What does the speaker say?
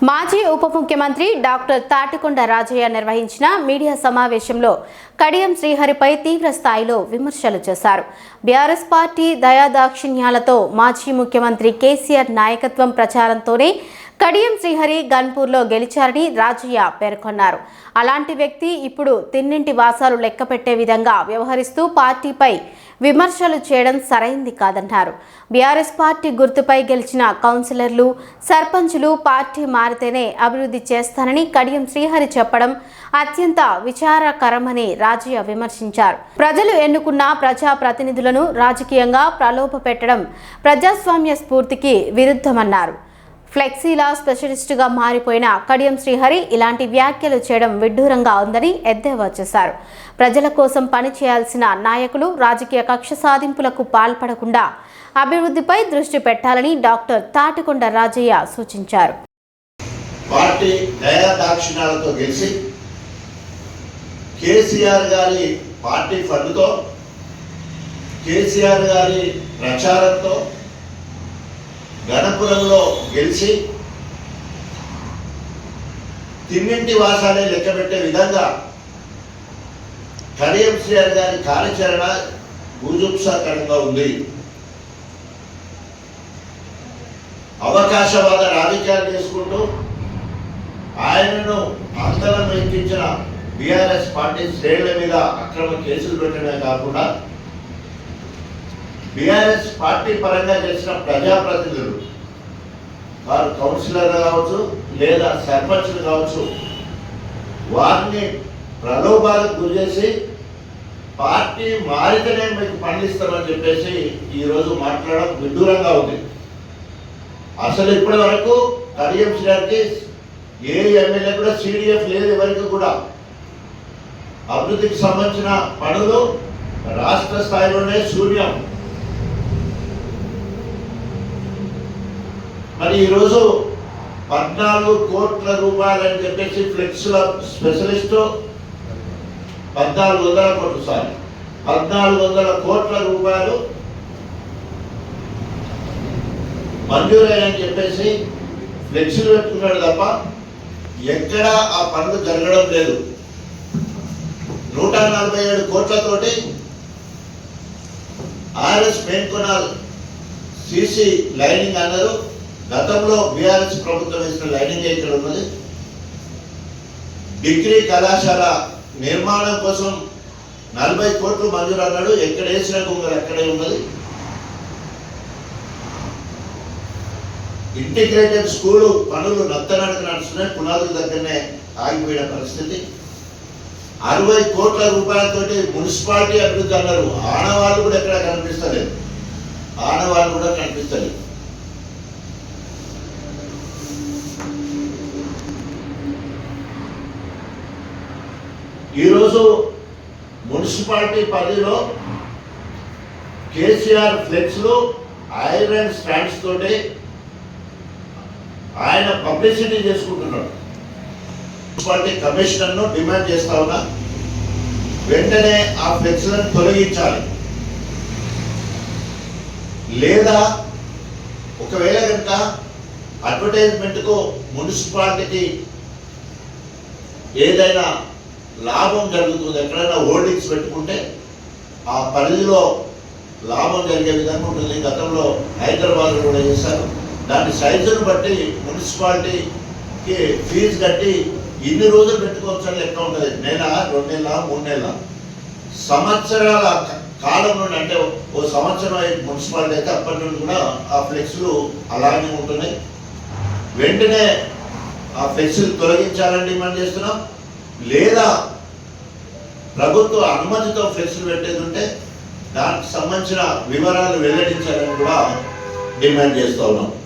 మాజీ ఉప ముఖ్యమంత్రి డాక్టర్ తాటికొండ రాజయ్య నిర్వహించిన మీడియా సమావేశంలో కడియం శ్రీహరిపై తీవ్ర స్థాయిలో విమర్శలు చేశారు. బీఆర్ఎస్ పార్టీ దయాదాక్షిణ్యాలతో మాజీ ముఖ్యమంత్రి కేసీఆర్ నాయకత్వం ప్రచారంతోనే కడియం శ్రీహరి గన్పూర్లో గెలిచారని రాజయ్య పేర్కొన్నారు. అలాంటి వ్యక్తి ఇప్పుడు తిన్నింటి వాసాలు లెక్కపెట్టే విధంగా వ్యవహరిస్తూ పార్టీపై విమర్శలు చేయడం సరైంది కాదన్నారు. బీఆర్ఎస్ పార్టీ గుర్తుపై గెలిచిన కౌన్సిలర్లు, సర్పంచులు పార్టీ మారితేనే అభివృద్ధి చేస్తానని కడియం శ్రీహరి చెప్పడం అత్యంత విచారకరమని రాజయ్య విమర్శించారు. ప్రజలు ఎన్నుకున్న ప్రజా ప్రతినిధులను రాజకీయంగా ప్రలోభ పెట్టడం ప్రజాస్వామ్య స్ఫూర్తికి విరుద్ధమన్నారు. ఫ్లెక్సీల స్పెషలిస్టుగా మారిపోయిన కడియం శ్రీహరి ఇలాంటి వ్యాఖ్యలు చేయడం విడ్డూరంగా ఉందని ఎద్దేవా చేశారు. ప్రజల కోసం పనిచేయాల్సిన నాయకులు రాజకీయ కక్ష సాధింపులకు పాల్పడకుండా అభివృద్ధిపై దృష్టి పెట్టాలని డాక్టర్ తాటికొండ రాజయ్య సూచించారు. పార్టీ దయాదాక్షిణ్యాలతో గెలిచి కేసీఆర్ గారి పార్టీ ఫండ్తో, కేసీఆర్ గారి ప్రచారంతో గణపురంలో గెలిచి తిన్నింటి వాసాలే లెక్కబెట్టే విధంగా కడియం శ్రీహరి గారి కార్యాచరణ భూజుప్సాకరంగా ఉంది. అవకాశవాద రాజకీయాలు చేసుకుంటూ ఆయనను ఆందోళన ఎక్కించిన బీఆర్ఎస్ పార్టీ శ్రేణుల మీద అక్రమ కేసులు పెట్టడమే కాకుండా బీఆర్ఎస్ పార్టీ పరంగా చేసిన ప్రజాప్రతినిధులు, వారు కౌన్సిలర్లు కావచ్చు లేదా సర్పంచ్లు కావచ్చు, వారిని ప్రలోభాలకు గురి చేసి పార్టీ మారితేనే మీకు పండిస్తామని చెప్పేసి ఈరోజు మాట్లాడడం విడ్డూరంగా ఉంది. అసలు ఇప్పటి వరకు కడియం శ్రీహరికి ఏ ఎమ్మెల్యే కూడా CDF లేదు. ఎవరికి కూడా అభివృద్ధికి సంబంధించిన పనులు రాష్ట్ర స్థాయిలోనే శూన్యం. మరి ఈరోజు 14 కోట్ల రూపాయలని చెప్పేసి ఫ్లెక్స్ల స్పెషలిస్టు 1400 కోట్ల రూపాయలు మంజూరని చెప్పేసి ఫ్లెక్స్లు పెట్టుకున్నాడు తప్ప ఎక్కడా ఆ పనులు జరగడం లేదు. 147 కోట్లతోటి RS మేన్కొనాల్ CC లైనింగ్ అన్నారు. గతంలో బీఆర్ఎస్ ప్రభుత్వం వేసిన లైనింగ్ ఇక్కడ ఉన్నది. డిగ్రీ కళాశాల నిర్మాణం కోసం 40 కోట్లు మంజూరు అన్నాడు. ఎక్కడ వేసిన గుంగలు అక్కడే ఉన్నది. ఇంటిగ్రేటెడ్ స్కూలు పనులు నత్తనడక నడుస్తున్నాయి. పునాదుల దగ్గరనే ఆగిపోయిన పరిస్థితి. 60 కోట్ల రూపాయలతోటి మున్సిపాలిటీ అభివృద్ధి అన్నారు. ఆనవాళ్ళు కూడా ఎక్కడ కనిపిస్తలేదు. ఈరోజు మున్సిపాలిటీ పరిధిలో కేసీఆర్ ఫ్లెక్స్లు, ఐరన్ స్టాండ్స్ తోటి ఆయన పబ్లిసిటీ చేసుకుంటున్నాడు. మున్సిపాలిటీ కమిషనర్ను డిమాండ్ చేస్తా ఉన్నా, వెంటనే ఆ ఫ్లెక్స్లను తొలగించాలి. లేదా ఒకవేళ కనుక అడ్వర్టైజ్మెంట్కు మున్సిపాలిటీకి ఏదైనా లాభం జరుగుతుంది, ఎక్కడైనా హోర్డింగ్స్ పెట్టుకుంటే ఆ పరిధిలో లాభం జరిగే విధంగా ఉంటుంది. గతంలో హైదరాబాద్లో కూడా చేశారు. దాని సైజును బట్టి మున్సిపాలిటీకి ఫీజు కట్టి ఇన్ని రోజులు పెట్టుకోవచ్చు అని లెక్క ఉంటుంది. 1 నెల, 2 నెలల, 3 నెలల, సంవత్సరాల కాలం నుండి, అంటే ఓ సంవత్సరం మున్సిపాలిటీ అయితే అప్పటి నుండి కూడా ఆ ఫ్లెక్స్లు అలాగే ఉంటున్నాయి. వెంటనే ఆ ఫ్లెక్స్లు తొలగించాలని డిమాండ్ చేస్తున్నాం. లేదా ప్రభుత్వ అనుమతితో ఫ్లెక్స్లు పెట్టేది ఉంటే దానికి సంబంధించిన వివరాలు వెల్లడించాలని కూడా డిమాండ్ చేస్తూ ఉన్నాం.